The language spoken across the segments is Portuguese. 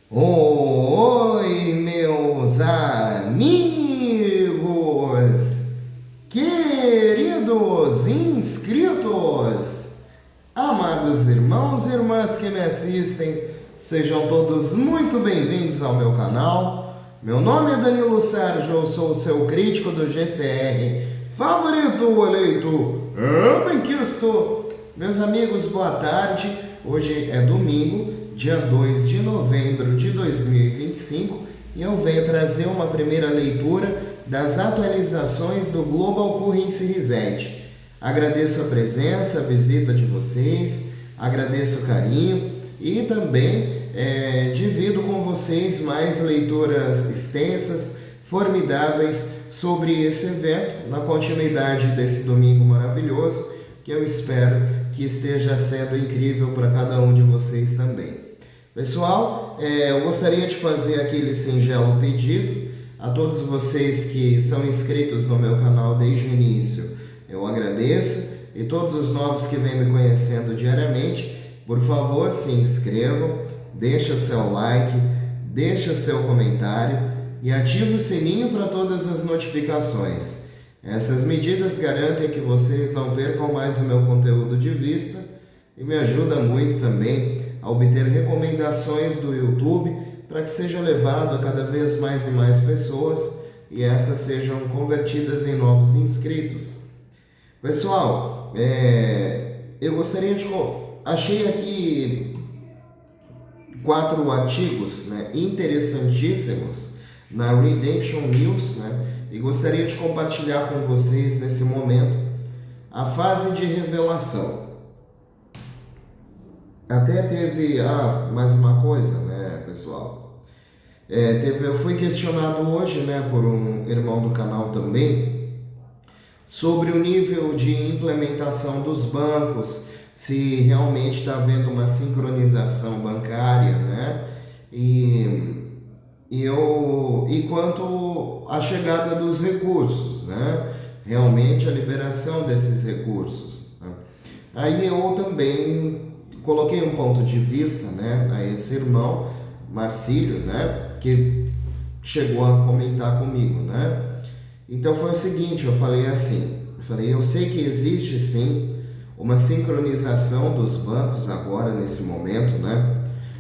Oi, meus amigos, queridos inscritos, amados irmãos e irmãs que me assistem, sejam todos muito bem-vindos ao meu canal. Meu nome é Danilo Sérgio, eu sou o seu crítico do GCR, favorito eleito, benquisto. Meus amigos, boa tarde. Hoje é domingo, dia 2 de novembro de 2025, e eu venho trazer uma primeira leitura das atualizações do Global Currency Reset. Agradeço a presença, a visita de vocês, agradeço o carinho e também divido com vocês mais leituras extensas, formidáveis sobre esse evento, na continuidade desse domingo maravilhoso, que eu espero que esteja sendo incrível para cada um de vocês também. Pessoal, eu gostaria de fazer aquele singelo pedido a todos vocês que são inscritos no meu canal desde o início. Eu agradeço, e todos os novos que vêm me conhecendo diariamente, por favor, se inscrevam, deixa seu like, deixa seu comentário e ative o sininho para todas as notificações. Essas medidas garantem que vocês não percam mais o meu conteúdo de vista e me ajuda muito também a obter recomendações do YouTube para que seja levado a cada vez mais e mais pessoas e essas sejam convertidas em novos inscritos. Pessoal, eu gostaria de... Achei aqui 4 artigos, interessantíssimos na Redemption News, e gostaria de compartilhar com vocês nesse momento a fase de revelação. Até teve mais uma coisa, pessoal. Eu fui questionado hoje, por um irmão do canal também, sobre o nível de implementação dos bancos, se realmente está havendo uma sincronização bancária, e quanto à chegada dos recursos, realmente a liberação desses recursos. Aí eu também coloquei um ponto de vista, a esse irmão, Marcílio, que chegou a comentar comigo, Então foi o seguinte, eu falei assim, eu sei que existe sim uma sincronização dos bancos agora, nesse momento,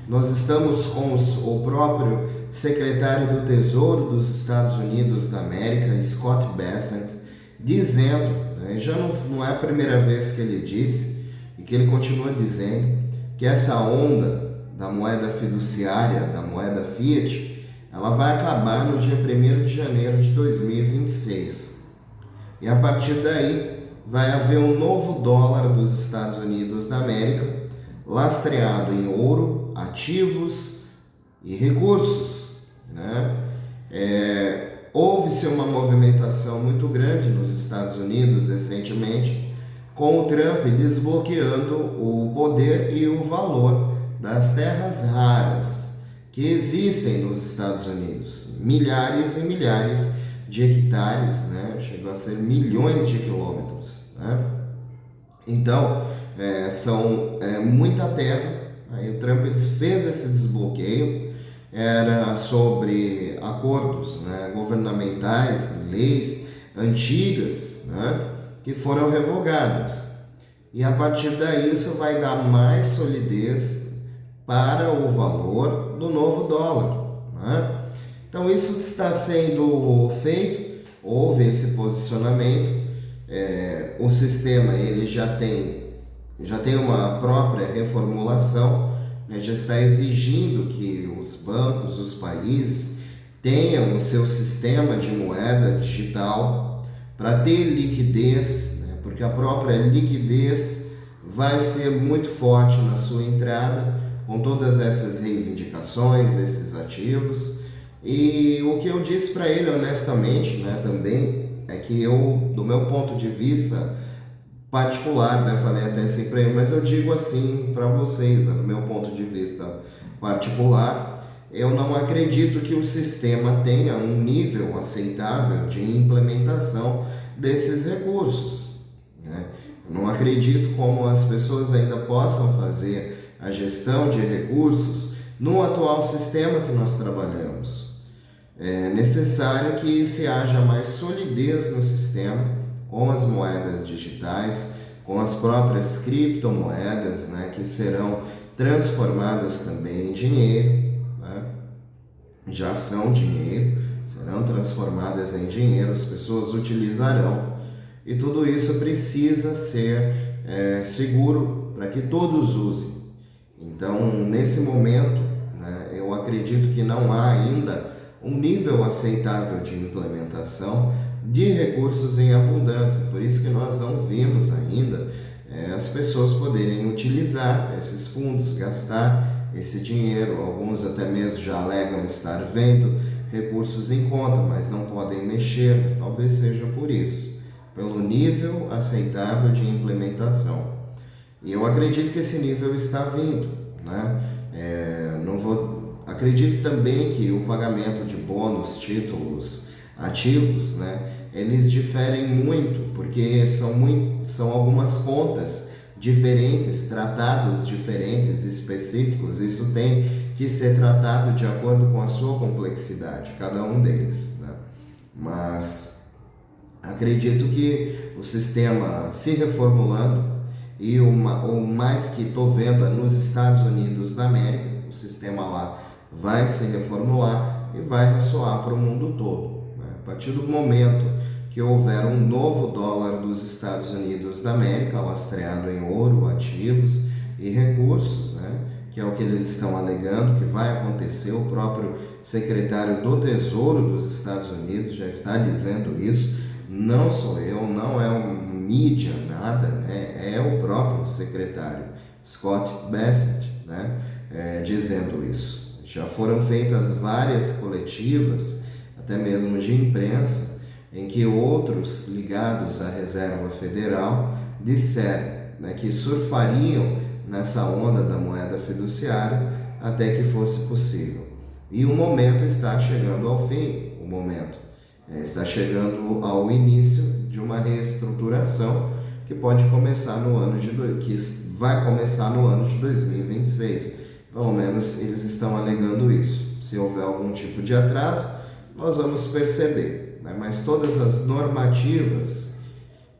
Nós estamos com o próprio secretário do Tesouro dos Estados Unidos da América, Scott Bessent, dizendo, já não é a primeira vez que ele disse, e que ele continua dizendo, que essa onda da moeda fiduciária, da moeda fiat, ela vai acabar no dia 1º de janeiro de 2026. E a partir daí, vai haver um novo dólar dos Estados Unidos da América, lastreado em ouro, ativos e recursos. Houve-se uma movimentação muito grande nos Estados Unidos recentemente, com o Trump desbloqueando o poder e o valor das terras raras que existem nos Estados Unidos. Milhares e milhares de hectares, chegou a ser milhões de quilômetros. Então, são muita terra. Aí o Trump fez esse desbloqueio, era sobre acordos governamentais, leis antigas, que foram revogadas. E a partir daí isso vai dar mais solidez para o valor do novo dólar. Então isso está sendo feito, houve esse posicionamento, o sistema ele já tem uma própria reformulação, já está exigindo que os bancos, os países tenham o seu sistema de moeda digital para ter liquidez, porque a própria liquidez vai ser muito forte na sua entrada, com todas essas reivindicações, esses ativos. E o que eu disse para ele honestamente, também, é que eu, do meu ponto de vista particular, falei até assim para ele, mas eu digo assim para vocês, do meu ponto de vista particular, eu não acredito que o sistema tenha um nível aceitável de implementação desses recursos. Eu não acredito como as pessoas ainda possam fazer a gestão de recursos no atual sistema que nós trabalhamos. É necessário que se haja mais solidez no sistema, com as moedas digitais, com as próprias criptomoedas, né, que serão transformadas também em dinheiro, né? Já são dinheiro, serão transformadas em dinheiro, as pessoas utilizarão, e tudo isso precisa ser seguro para que todos usem. Então, nesse momento, né, eu acredito que não há ainda um nível aceitável de implementação de recursos em abundância, por isso que nós não vimos ainda as pessoas poderem utilizar esses fundos, gastar esse dinheiro. Alguns até mesmo já alegam estar vendo recursos em conta, mas não podem mexer, talvez seja por isso, pelo nível aceitável de implementação. E eu acredito que esse nível está vindo, né? Acredito também que o pagamento de bônus, títulos, ativos, né, eles diferem muito, porque são algumas contas diferentes, tratados diferentes, específicos. Isso tem que ser tratado de acordo com a sua complexidade, cada um deles, né? Mas acredito que o sistema se reformulando, e o mais que estou vendo é nos Estados Unidos da América, o sistema lá vai se reformular e vai ressoar para o mundo todo, né? A partir do momento que houver um novo dólar dos Estados Unidos da América, lastreado em ouro, ativos e recursos, né, que é o que eles estão alegando que vai acontecer. O próprio secretário do Tesouro dos Estados Unidos já está dizendo isso, não sou eu, não é um mídia, nada, né, é o próprio secretário Scott Bessent, né, dizendo isso. Já foram feitas várias coletivas, até mesmo de imprensa, em que outros ligados à Reserva Federal disseram, né, que surfariam nessa onda da moeda fiduciária até que fosse possível. E o momento está chegando ao fim, o momento está chegando ao início de uma reestruturação que pode começar que vai começar no ano de 2026. Pelo menos eles estão alegando isso. Se houver algum tipo de atraso, nós vamos perceber, né? Mas todas as normativas,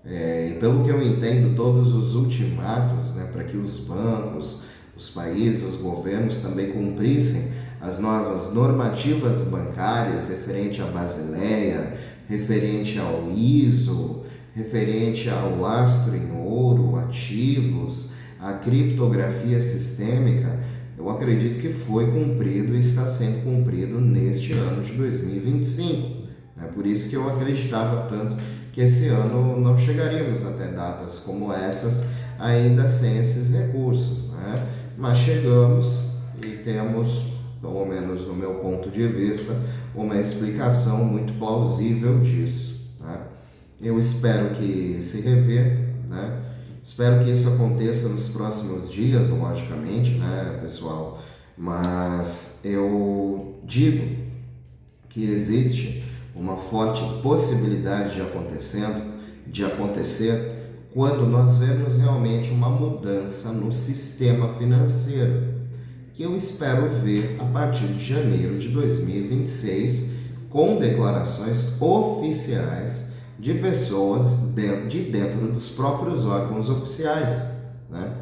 e pelo que eu entendo, todos os ultimatos, né, para que os bancos, os países, os governos também cumprissem as novas normativas bancárias referente à Basileia, referente ao ISO, referente ao lastro em ouro, ativos, a criptografia sistêmica. Eu acredito que foi cumprido e está sendo cumprido neste ano de 2025. É por isso que eu acreditava tanto que esse ano não chegaríamos até datas como essas, ainda sem esses recursos, né? Mas chegamos e temos, pelo menos no meu ponto de vista, uma explicação muito plausível disso, né? Eu espero que se reverta, né? Espero que isso aconteça nos próximos dias, logicamente, né, pessoal? Mas eu digo que existe uma forte possibilidade de acontecer quando nós vemos realmente uma mudança no sistema financeiro, que eu espero ver a partir de janeiro de 2026, com declarações oficiais de pessoas de dentro dos próprios órgãos oficiais, né?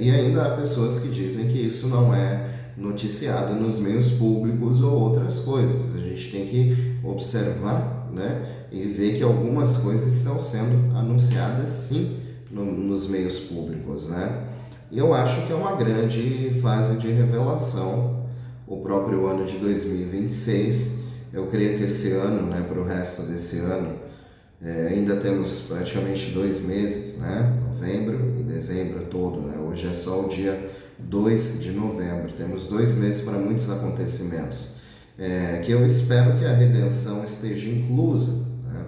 E ainda há pessoas que dizem que isso não é noticiado nos meios públicos ou outras coisas. A gente tem que observar, né, e ver que algumas coisas estão sendo anunciadas sim nos meios públicos, né? E eu acho que é uma grande fase de revelação o próprio ano de 2026. Eu creio que esse ano, né, para o resto desse ano, ainda temos praticamente 2 meses, né? Novembro e dezembro todo, né? Hoje é só o dia 2 de novembro. Temos 2 meses para muitos acontecimentos, que eu espero que a redenção esteja inclusa, né?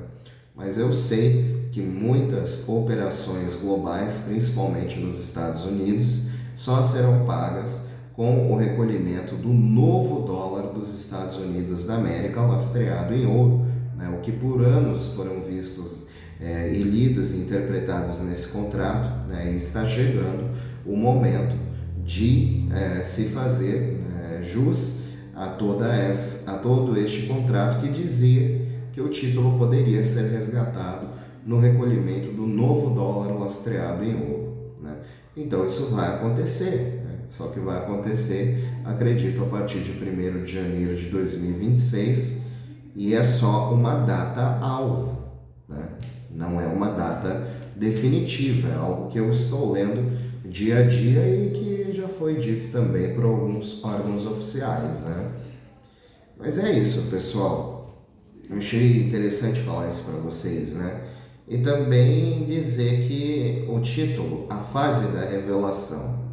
Mas eu sei que muitas operações globais, principalmente nos Estados Unidos, só serão pagas com o recolhimento do novo dólar dos Estados Unidos da América, lastreado em ouro, né? O que por anos foram vistos e lidos e interpretados nesse contrato, né? E está chegando o momento de se fazer jus a todo este contrato que dizia que o título poderia ser resgatado no recolhimento do novo dólar lastreado em ouro, né? Então isso vai acontecer, né? Só que vai acontecer, acredito, a partir de 1º de janeiro de 2026, e é só uma data-alvo, né? Não é uma data definitiva, é algo que eu estou lendo dia a dia e que já foi dito também por alguns órgãos oficiais, né? Mas é isso, pessoal. Eu achei interessante falar isso para vocês, né? E também dizer que o título, a fase da revelação.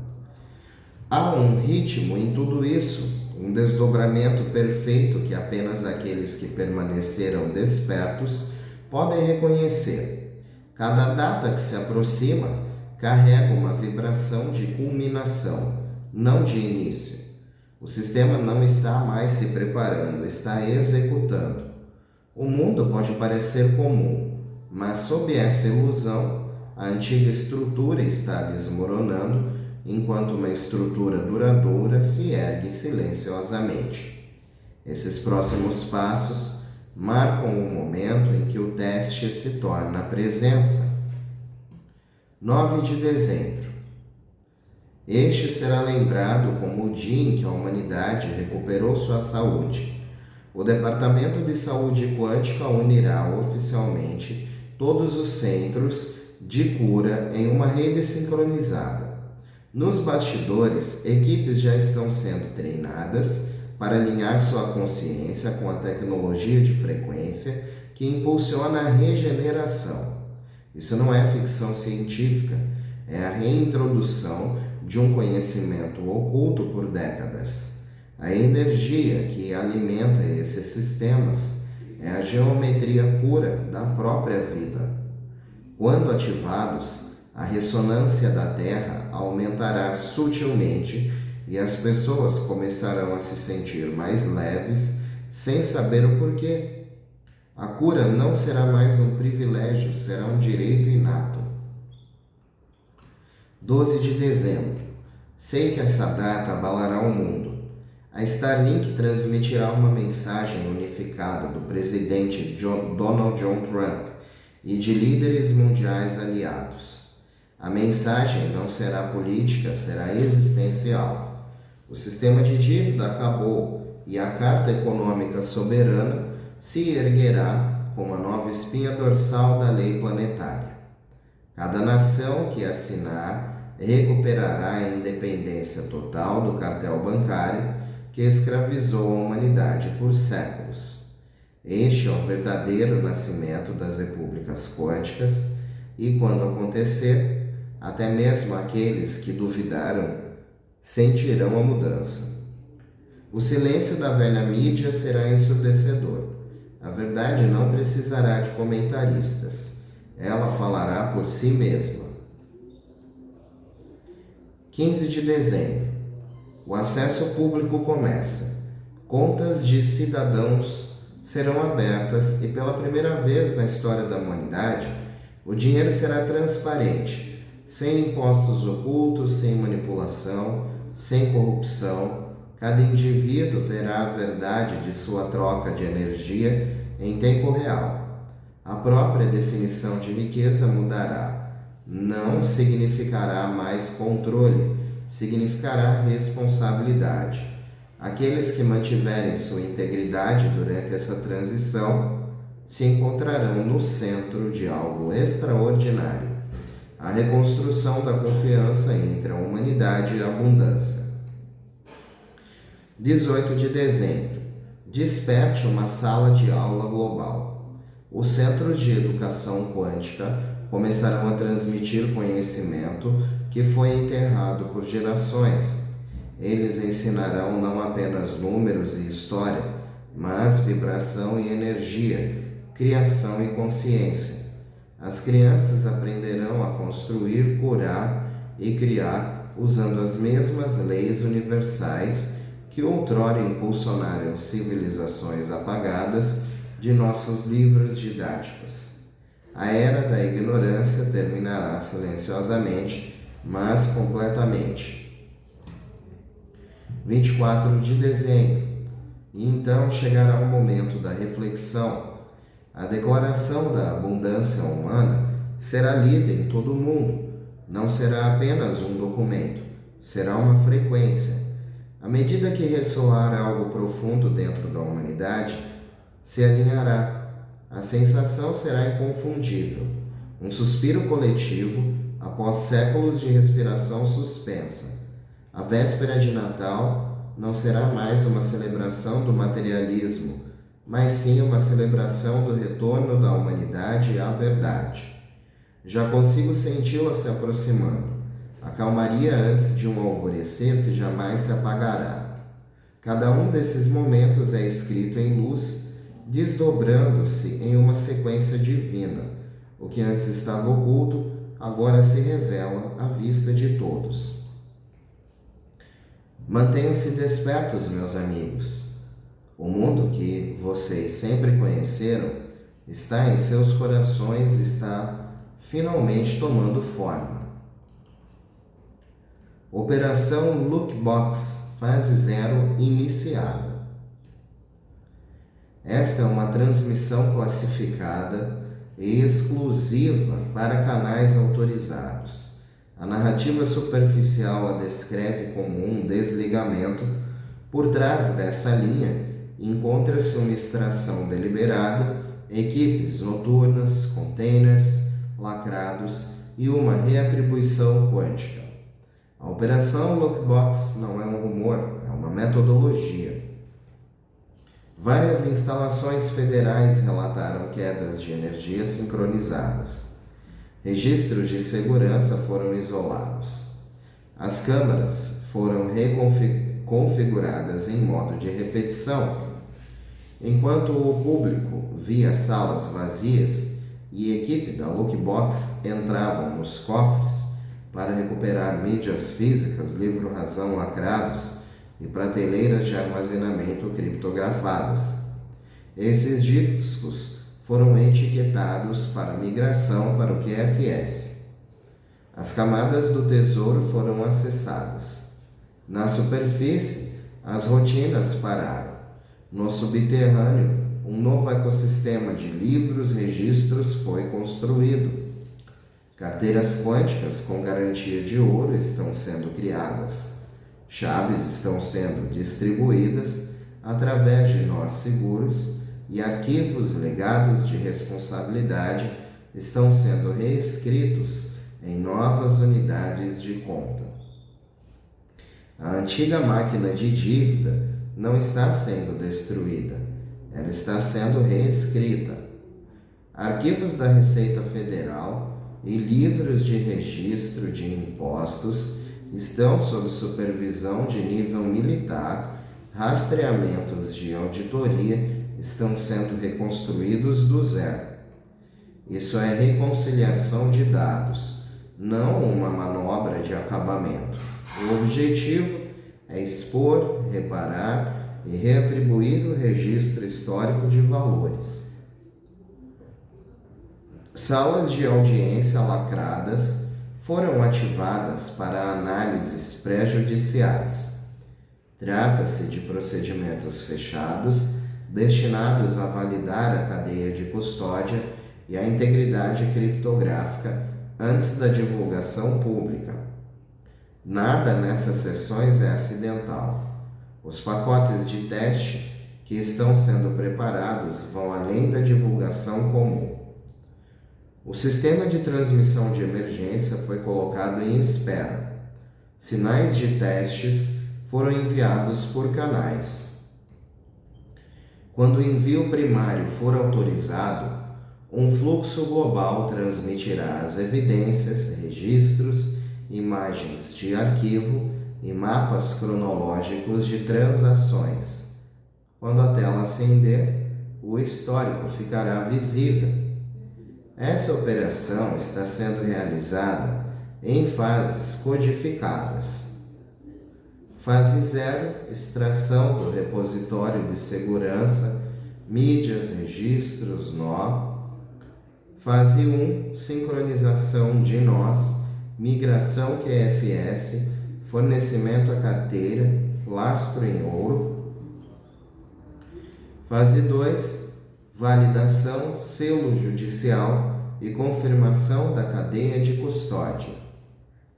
Há um ritmo em tudo isso, um desdobramento perfeito que apenas aqueles que permaneceram despertos podem reconhecer. Cada data que se aproxima carrega uma vibração de culminação, não de início. O sistema não está mais se preparando, está executando. O mundo pode parecer comum, mas sob essa ilusão, a antiga estrutura está desmoronando, enquanto uma estrutura duradoura se ergue silenciosamente. Esses próximos passos marcam o momento em que o teste se torna presença. 9 de dezembro. Este será lembrado como o dia em que a humanidade recuperou sua saúde. O Departamento de Saúde Quântica unirá oficialmente todos os centros de cura em uma rede sincronizada. Nos bastidores, equipes já estão sendo treinadas para alinhar sua consciência com a tecnologia de frequência que impulsiona a regeneração. Isso não é ficção científica, é a reintrodução de um conhecimento oculto por décadas. A energia que alimenta esses sistemas é a geometria pura da própria vida. Quando ativados, a ressonância da Terra aumentará sutilmente e as pessoas começarão a se sentir mais leves sem saber o porquê. A cura não será mais um privilégio, será um direito inato. 12 de dezembro. Sei que essa data abalará o mundo. A Starlink transmitirá uma mensagem unificada do presidente Donald John Trump e de líderes mundiais aliados. A mensagem não será política, será existencial. O sistema de dívida acabou e a Carta Econômica Soberana se erguerá como a nova espinha dorsal da lei planetária. Cada nação que assinar recuperará a independência total do cartel bancário que escravizou a humanidade por séculos. Este é o verdadeiro nascimento das repúblicas quânticas e, quando acontecer, até mesmo aqueles que duvidaram sentirão a mudança. O silêncio da velha mídia será ensurdecedor. A verdade não precisará de comentaristas. Ela falará por si mesma. 15 de dezembro. O acesso público começa. Contas de cidadãos serão abertas e, pela primeira vez na história da humanidade, o dinheiro será transparente, sem impostos ocultos, sem manipulação, sem corrupção. Cada indivíduo verá a verdade de sua troca de energia em tempo real. A própria definição de riqueza mudará. Não significará mais controle, significará responsabilidade. Aqueles que mantiverem sua integridade durante essa transição se encontrarão no centro de algo extraordinário. A reconstrução da confiança entre a humanidade e a abundância. 18 de dezembro. Desperte uma sala de aula global. Os centros de educação quântica começarão a transmitir conhecimento que foi enterrado por gerações. Eles ensinarão não apenas números e história, mas vibração e energia, criação e consciência. As crianças aprenderão a construir, curar e criar usando as mesmas leis universais que outrora impulsionaram civilizações apagadas de nossos livros didáticos. A era da ignorância terminará silenciosamente, mas completamente. 24 de dezembro. E então chegará o momento da reflexão. A declaração da abundância humana será lida em todo o mundo. Não será apenas um documento, será uma frequência. À medida que ressoar algo profundo dentro da humanidade, se alinhará. A sensação será inconfundível. Um suspiro coletivo após séculos de respiração suspensa. A véspera de Natal não será mais uma celebração do materialismo, mas sim uma celebração do retorno da humanidade à verdade. Já consigo senti-la se aproximando, a calmaria antes de um alvorecer que jamais se apagará. Cada um desses momentos é escrito em luz, desdobrando-se em uma sequência divina. O que antes estava oculto, agora se revela à vista de todos. Mantenham-se despertos, meus amigos. O mundo que vocês sempre conheceram está em seus corações e está finalmente tomando forma. Operação Lookbox, fase 0 iniciada. Esta é uma transmissão classificada e exclusiva para canais autorizados. A narrativa superficial a descreve como um desligamento. Por trás dessa linha encontra-se uma extração deliberada, equipes noturnas, containers lacrados e uma reatribuição quântica. A operação Lookbox não é um rumor, é uma metodologia. Várias instalações federais relataram quedas de energia sincronizadas. Registros de segurança foram isolados. As câmaras foram reconfiguradas em modo de repetição. Enquanto o público via salas vazias e a equipe da Lookbox entravam nos cofres para recuperar mídias físicas livro-razão lacrados e prateleiras de armazenamento criptografadas. Esses discos foram etiquetados para migração para o QFS. As camadas do tesouro foram acessadas. Na superfície, as rotinas pararam. No subterrâneo, um novo ecossistema de livros e registros foi construído. Carteiras quânticas com garantia de ouro estão sendo criadas. Chaves estão sendo distribuídas através de nós seguros e arquivos legados de responsabilidade estão sendo reescritos em novas unidades de conta. A antiga máquina de dívida não está sendo destruída, ela está sendo reescrita. Arquivos da Receita Federal e livros de registro de impostos estão sob supervisão de nível militar, rastreamentos de auditoria estão sendo reconstruídos do zero. Isso é reconciliação de dados, não uma manobra de acabamento. O objetivo é expor, reparar e reatribuir o registro histórico de valores. Salas de audiência lacradas foram ativadas para análises pré-judiciais. Trata-se de procedimentos fechados destinados a validar a cadeia de custódia e a integridade criptográfica antes da divulgação pública. Nada nessas sessões é acidental. Os pacotes de teste que estão sendo preparados vão além da divulgação comum. O sistema de transmissão de emergência foi colocado em espera. Sinais de testes foram enviados por canais. Quando o envio primário for autorizado, um fluxo global transmitirá as evidências, registros, imagens de arquivo e mapas cronológicos de transações. Quando a tela acender, o histórico ficará visível. Essa operação está sendo realizada em fases codificadas. Fase 0, extração do repositório de segurança, mídias, registros, nó. Fase 1, sincronização de nós, migração QFS, fornecimento à carteira lastro em ouro. Fase 2, validação, selo judicial e confirmação da cadeia de custódia.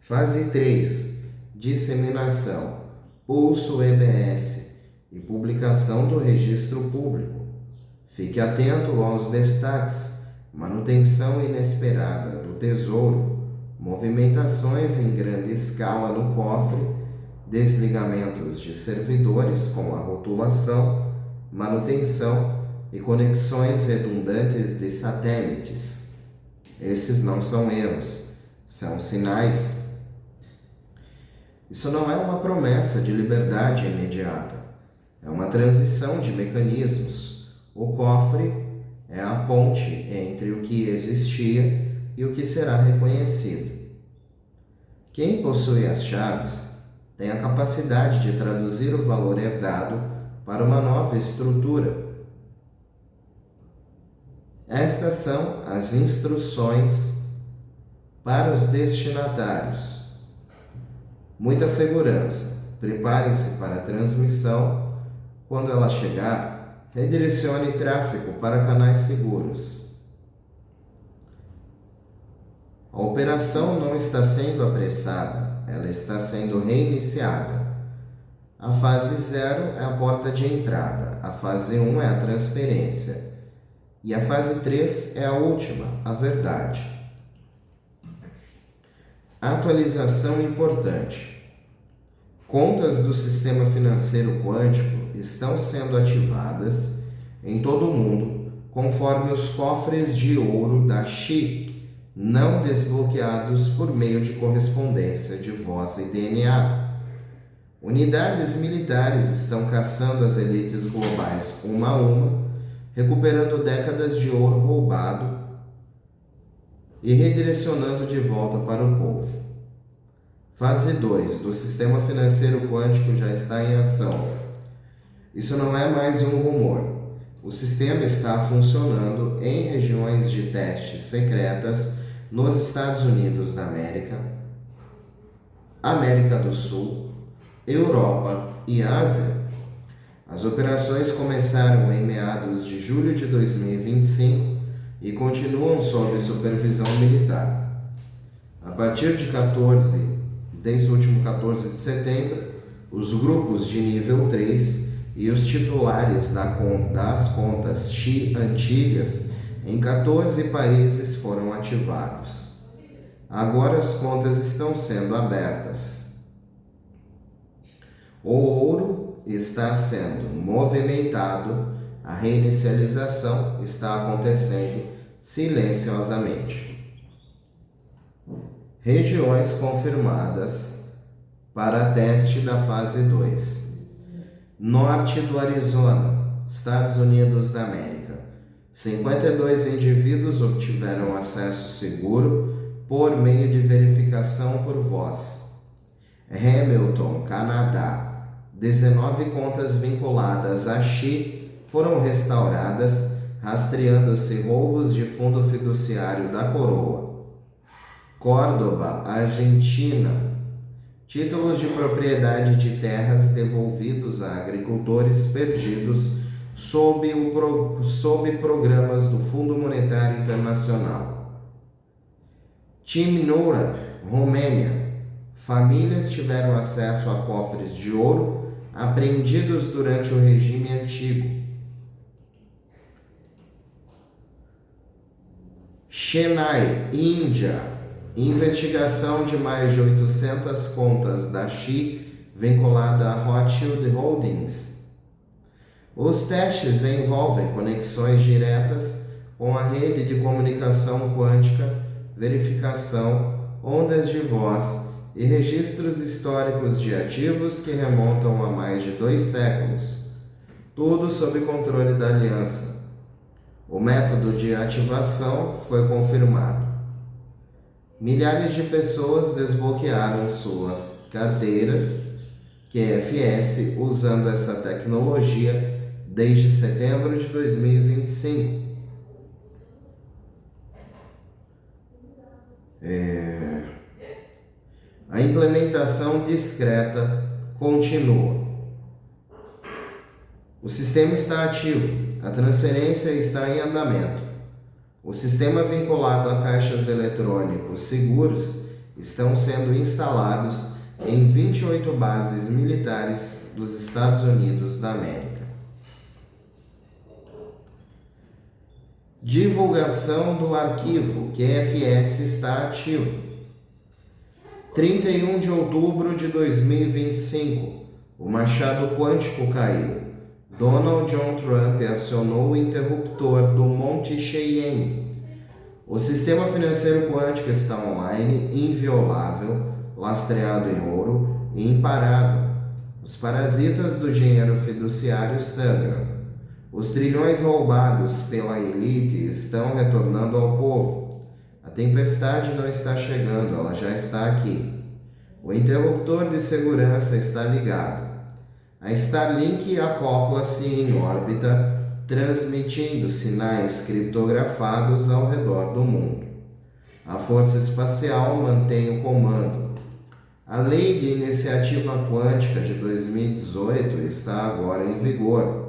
Fase 3, disseminação, pulso EBS e publicação do registro público. Fique atento aos destaques: manutenção inesperada do tesouro, movimentações em grande escala no cofre, desligamentos de servidores com a rotulação, manutenção e conexões redundantes de satélites. Esses não são erros, são sinais. Isso não é uma promessa de liberdade imediata, é uma transição de mecanismos. O cofre é a ponte entre o que existia e o que será reconhecido. Quem possui as chaves tem a capacidade de traduzir o valor herdado para uma nova estrutura. Estas são as instruções para os destinatários. Muita segurança. Preparem-se para a transmissão. Quando ela chegar, redirecione tráfego para canais seguros. A operação não está sendo apressada, ela está sendo reiniciada. A fase 0 é a porta de entrada, a fase 1 é a transferência e a fase 3 é a última, a verdade. Atualização importante. Contas do sistema financeiro quântico estão sendo ativadas em todo o mundo, conforme os cofres de ouro da Xi, não desbloqueados por meio de correspondência de voz e DNA. Unidades militares estão caçando as elites globais uma a uma, recuperando décadas de ouro roubado e redirecionando de volta para o povo. Fase 2 do sistema financeiro quântico já está em ação. Isso não é mais um rumor. O sistema está funcionando em regiões de testes secretas nos Estados Unidos da América, América do Sul, Europa e Ásia. As operações começaram em meados de julho de 2025 e continuam sob supervisão militar. A partir de desde o último 14 de setembro, os grupos de nível 3 e os titulares das contas Xi antigas em 14 países foram ativados. Agora as contas estão sendo abertas. O ouro está sendo movimentado, a reinicialização está acontecendo silenciosamente. Regiões confirmadas para teste da fase 2. Norte do Arizona, Estados Unidos da América. 52 indivíduos obtiveram acesso seguro por meio de verificação por voz. Hamilton, Canadá. 19 contas vinculadas a Xi foram restauradas, rastreando-se roubos de fundo fiduciário da coroa. Córdoba, Argentina. Títulos de propriedade de terras devolvidos a agricultores perdidos sob programas do Fundo Monetário Internacional. Timnura, Romênia. Famílias tiveram acesso a cofres de ouro apreendidos durante o regime antigo. Chennai, Índia. Investigação de mais de 800 contas da Xi vinculada a Rothschild Holdings. Os testes envolvem conexões diretas com a rede de comunicação quântica, verificação, ondas de voz e registros históricos de ativos que remontam a mais de 2 séculos, tudo sob controle da aliança. O método de ativação foi confirmado. Milhares de pessoas desbloquearam suas carteiras QFS usando essa tecnologia desde setembro de 2025. A implementação discreta continua. O sistema está ativo, a transferência está em andamento. O sistema vinculado a caixas eletrônicos seguros estão sendo instalados em 28 bases militares dos Estados Unidos da América. Divulgação do arquivo QFS está ativo. 31 de outubro de 2025, o machado quântico caiu. Donald John Trump acionou o interruptor do Monte Cheyenne. O sistema financeiro quântico está online, inviolável, lastreado em ouro e imparável. Os parasitas do dinheiro fiduciário sangram. Os trilhões roubados pela elite estão retornando ao povo. A tempestade não está chegando, ela já está aqui. O interruptor de segurança está ligado. A Starlink acopla-se em órbita, transmitindo sinais criptografados ao redor do mundo. A Força Espacial mantém o comando. A Lei de Iniciativa Quântica de 2018 está agora em vigor.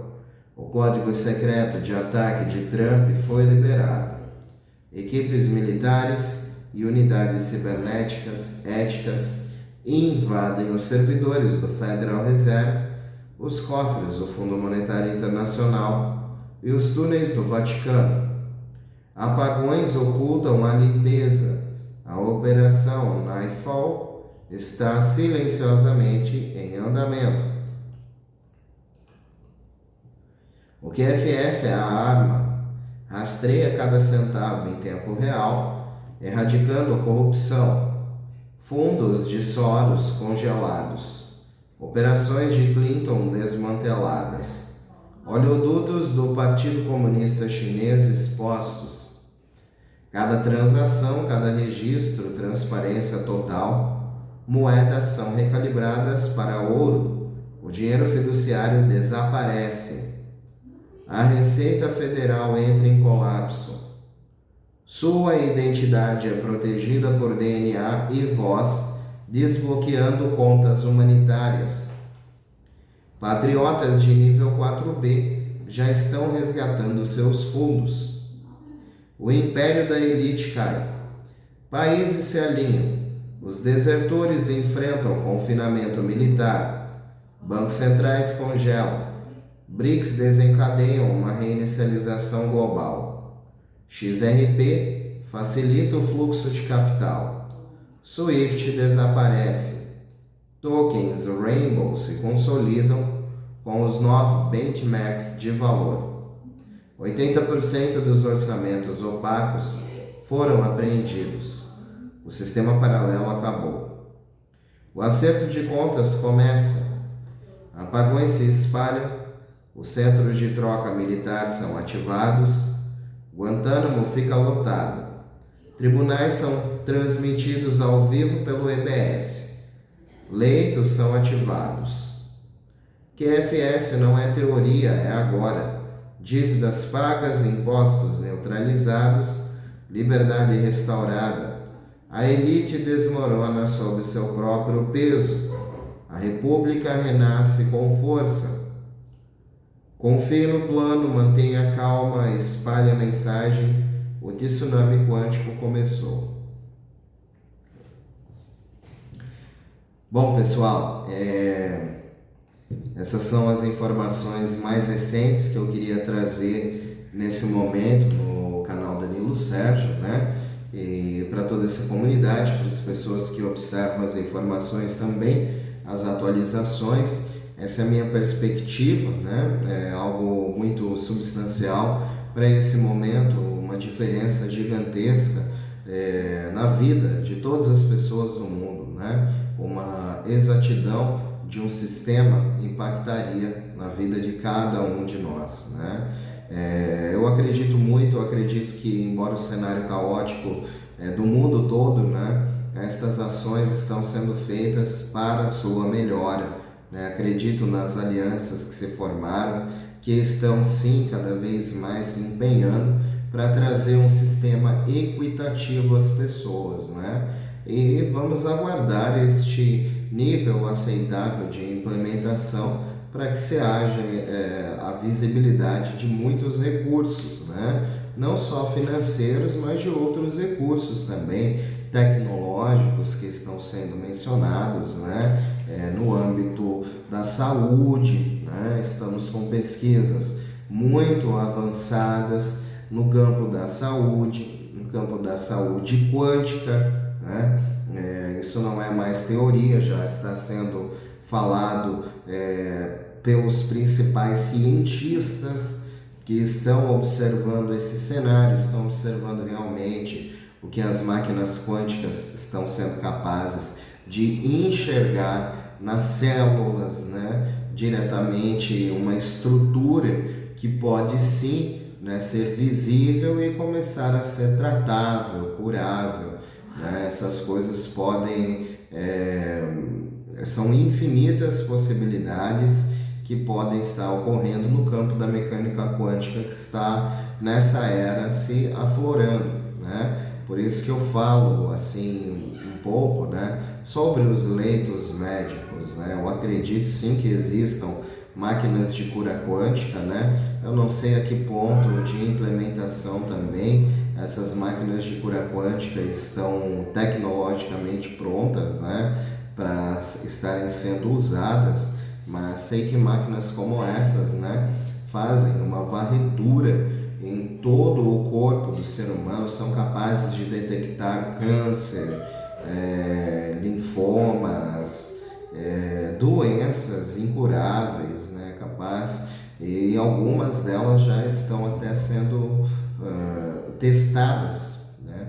O código secreto de ataque de Trump foi liberado. Equipes militares e unidades cibernéticas éticas invadem os servidores do Federal Reserve, os cofres do Fundo Monetário Internacional e os túneis do Vaticano. Apagões ocultam a limpeza. A Operação Nightfall está silenciosamente em andamento. O QFS é a arma, rastreia cada centavo em tempo real, erradicando a corrupção, fundos de Soros congelados, operações de Clinton desmanteladas, oleodutos do Partido Comunista Chinês expostos. Cada transação, cada registro, transparência total, moedas são recalibradas para ouro, o dinheiro fiduciário desaparece. A Receita Federal entra em colapso. Sua identidade é protegida por DNA e voz, desbloqueando contas humanitárias. Patriotas de nível 4B já estão resgatando seus fundos. O império da elite cai. Países se alinham. Os desertores enfrentam confinamento militar. Bancos centrais congelam. BRICS desencadeiam uma reinicialização global. XRP facilita o fluxo de capital. SWIFT desaparece. Tokens Rainbow se consolidam com os novos benchmarks de valor. 80% dos orçamentos opacos foram apreendidos. O sistema paralelo acabou. O acerto de contas começa. Apagões se espalham. Os centros de troca militar são ativados. Guantánamo fica lotado. Tribunais são transmitidos ao vivo pelo EBS. Leitos são ativados. QFS não é teoria, é agora. Dívidas pagas, impostos neutralizados, liberdade restaurada. A elite desmorona sob seu próprio peso. A república renasce com força. Confie no plano, mantenha calma, espalhe a mensagem. O tsunami quântico começou. Bom, pessoal, essas são as informações mais recentes que eu queria trazer nesse momento no canal Danilo Sérgio, né? E para toda essa comunidade, para as pessoas que observam as informações também, as atualizações. Essa é a minha perspectiva, né? É algo muito substancial para esse momento, uma diferença gigantesca na vida de todas as pessoas do mundo, né? Uma exatidão de um sistema impactaria na vida de cada um de nós, né? Eu acredito muito, que embora o cenário caótico do mundo todo, né? Estas ações estão sendo feitas para a sua melhora. Acredito nas alianças que se formaram, que estão sim cada vez mais se empenhando para trazer um sistema equitativo às pessoas, né? E vamos aguardar este nível aceitável de implementação para que se haja a visibilidade de muitos recursos, né? Não só financeiros, mas de outros recursos também, tecnológicos que estão sendo mencionados, né? No âmbito da saúde, né? Estamos com pesquisas muito avançadas no campo da saúde, no campo da saúde quântica, né? Isso não é mais teoria, já está sendo falado pelos principais cientistas que estão observando esse cenário, estão observando realmente o que as máquinas quânticas estão sendo capazes de enxergar nas células, né? Diretamente uma estrutura que pode sim, né, ser visível e começar a ser tratável, curável, né? Essas coisas podem, são infinitas possibilidades que podem estar ocorrendo no campo da mecânica quântica que está nessa era se aflorando, né? Por isso que eu falo assim um pouco, né, sobre os leitos médicos, né? Eu acredito sim que existam máquinas de cura quântica, né? Eu não sei a que ponto de implementação também essas máquinas de cura quântica estão tecnologicamente prontas, né, para estarem sendo usadas, mas sei que máquinas como essas, né, fazem uma varredura em todo o corpo do ser humano, são capazes de detectar câncer, linfomas, doenças incuráveis, né, e algumas delas já estão até sendo testadas, né,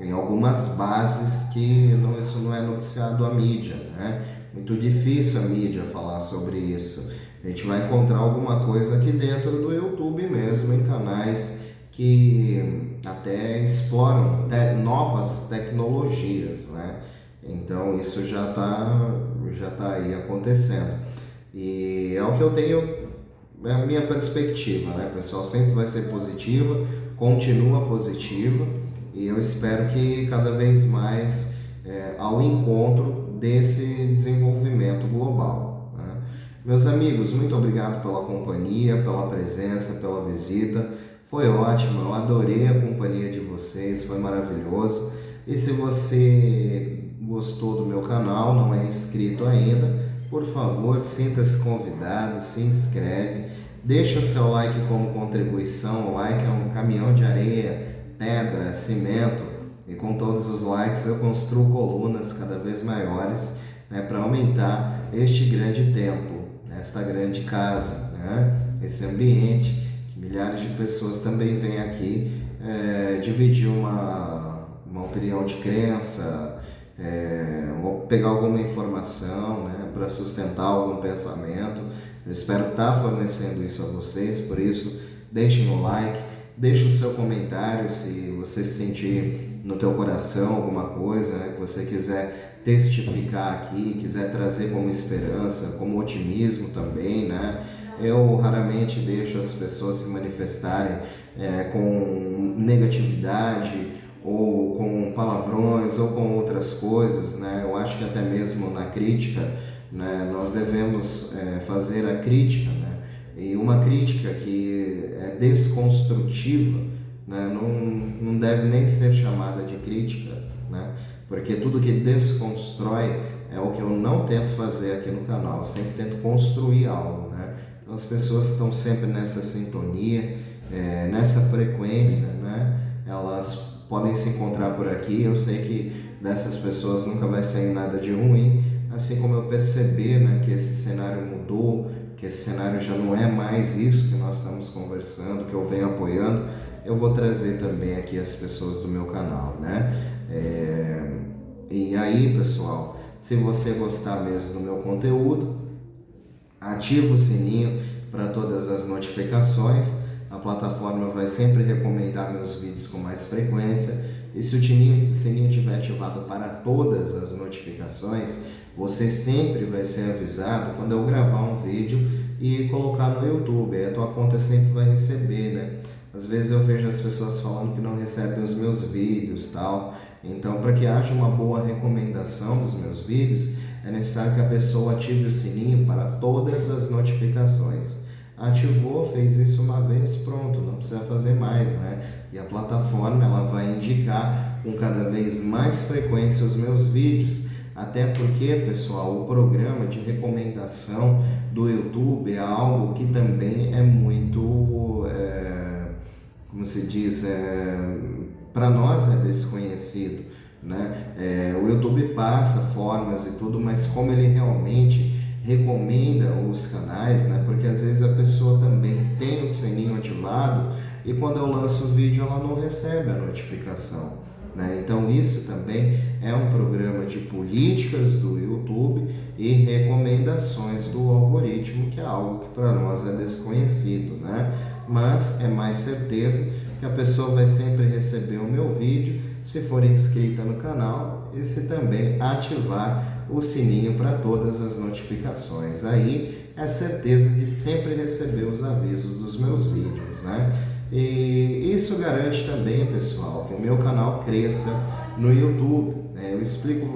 em algumas bases que isso não é noticiado à mídia, né? Muito difícil a mídia falar sobre isso. A gente vai encontrar alguma coisa aqui dentro do YouTube mesmo, em canais que até exploram novas tecnologias, né? Então isso já tá aí acontecendo. E é o que eu tenho, é a minha perspectiva, né, pessoal? Sempre vai ser positiva, continua positiva, e eu espero que cada vez mais ao encontro desse desenvolvimento global, né? Meus amigos, muito obrigado pela companhia, pela presença, pela visita. Foi ótimo, eu adorei a companhia de vocês, foi maravilhoso. E se você gostou do meu canal, não é inscrito ainda, por favor, sinta-se convidado, se inscreve, deixa o seu like como contribuição. O like é um caminhão de areia, pedra, cimento, e com todos os likes eu construo colunas cada vez maiores, né, para aumentar este grande templo, esta grande casa, né, esse ambiente que milhares de pessoas também vêm aqui dividir uma opinião de crença, ou pegar alguma informação, né, para sustentar algum pensamento. Eu espero estar fornecendo isso a vocês, por isso deixem o like, deixe o seu comentário se você sentir no teu coração alguma coisa, né, que você quiser testificar aqui, quiser trazer como esperança, como otimismo também, né? Eu raramente deixo as pessoas se manifestarem com negatividade, ou com palavrões, ou com outras coisas, né? Eu acho que até mesmo na crítica, né, nós devemos fazer a crítica, né? E uma crítica que é desconstrutiva, né, não deve nem ser chamada de crítica, né? Porque tudo que desconstrói é o que eu não tento fazer aqui no canal, eu sempre tento construir algo, né? Então as pessoas estão sempre nessa sintonia, nessa frequência, né? Elas podem se encontrar por aqui. Eu sei que dessas pessoas nunca vai sair nada de ruim, assim como eu perceber, né, que esse cenário mudou, que esse cenário já não é mais isso que nós estamos conversando, que eu venho apoiando, eu vou trazer também aqui as pessoas do meu canal, né? E aí, pessoal, se você gostar mesmo do meu conteúdo, ativa o sininho para todas as notificações. A plataforma vai sempre recomendar meus vídeos com mais frequência. E se o sininho estiver ativado para todas as notificações, você sempre vai ser avisado quando eu gravar um vídeo e colocar no YouTube. Aí a tua conta sempre vai receber, né? Às vezes eu vejo as pessoas falando que não recebem os meus vídeos, tal. Então, para que haja uma boa recomendação dos meus vídeos, é necessário que a pessoa ative o sininho para todas as notificações. Ativou, fez isso uma vez, pronto, não precisa fazer mais, né? E a plataforma ela vai indicar com cada vez mais frequência os meus vídeos. Até porque, pessoal, o programa de recomendação do YouTube é algo que também é muito, como se diz, para nós é desconhecido, né? O YouTube passa formas e tudo, mas como ele realmente recomenda os canais, né? Porque às vezes a pessoa também tem o sininho ativado e quando eu lanço o vídeo ela não recebe a notificação, né? Então isso também é um programa de políticas do YouTube e recomendações do algoritmo, que é algo que para nós é desconhecido, né? Mas é mais certeza que a pessoa vai sempre receber o meu vídeo se for inscrita no canal e se também ativar o sininho para todas as notificações. Aí é certeza de sempre receber os avisos dos meus vídeos, né? E isso garante também, pessoal, que o meu canal cresça no YouTube, né? Eu explico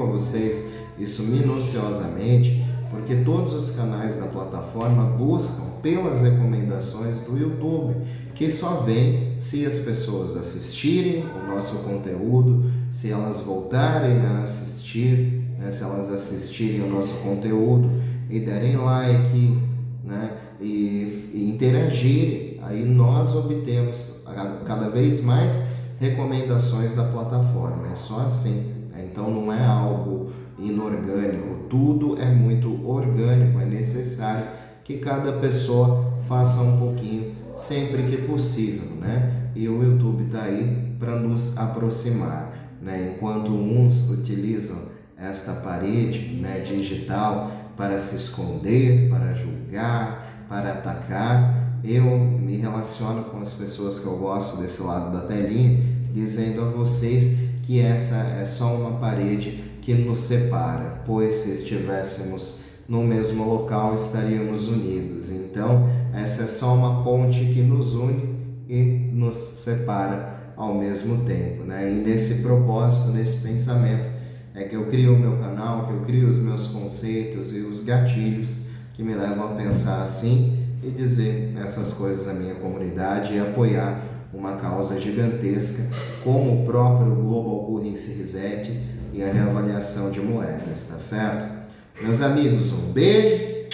a vocês isso minuciosamente, porque todos os canais da plataforma buscam pelas recomendações do YouTube, que só vem se as pessoas assistirem o nosso conteúdo, se elas voltarem a assistir, né? Se elas assistirem o nosso conteúdo e derem like, né? E interagirem, aí nós obtemos cada vez mais recomendações da plataforma. É só assim, né? Então não é algo inorgânico, tudo é muito orgânico, é necessário que cada pessoa faça um pouquinho sempre que possível, né? E o YouTube está aí para nos aproximar, né? Enquanto uns utilizam esta parede, né, digital para se esconder, para julgar, para atacar, eu me relaciono com as pessoas que eu gosto desse lado da telinha, dizendo a vocês que essa é só uma parede que nos separa, pois se estivéssemos no mesmo local estaríamos unidos. Então, essa é só uma ponte que nos une e nos separa ao mesmo tempo, né? E nesse propósito, nesse pensamento, é que eu crio o meu canal, que eu crio os meus conceitos e os gatilhos que me levam a pensar assim e dizer essas coisas à minha comunidade e apoiar uma causa gigantesca como o próprio Global Currency Reset e a reavaliação de moedas, tá certo? Meus amigos, um beijo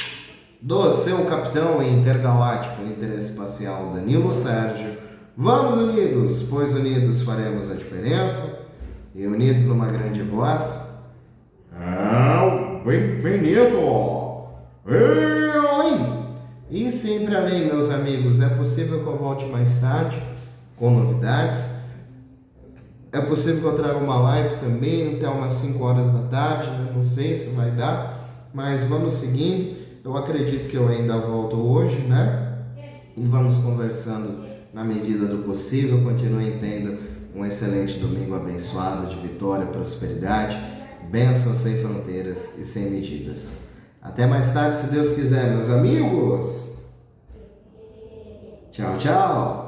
do seu capitão intergaláctico interespacial Danilo Sérgio. Vamos unidos, pois unidos faremos a diferença e unidos numa grande voz ao infinito e além. E sempre além, meus amigos. É possível que eu volte mais tarde com novidades. É possível que eu traga uma live também até umas 5 horas da tarde, né? Não sei se vai dar, mas vamos seguindo. Eu acredito que eu ainda volto hoje, né? E vamos conversando na medida do possível. Continue tendo um excelente domingo abençoado de vitória, prosperidade, bênçãos sem fronteiras e sem medidas. Até mais tarde, se Deus quiser, meus amigos. Tchau, tchau.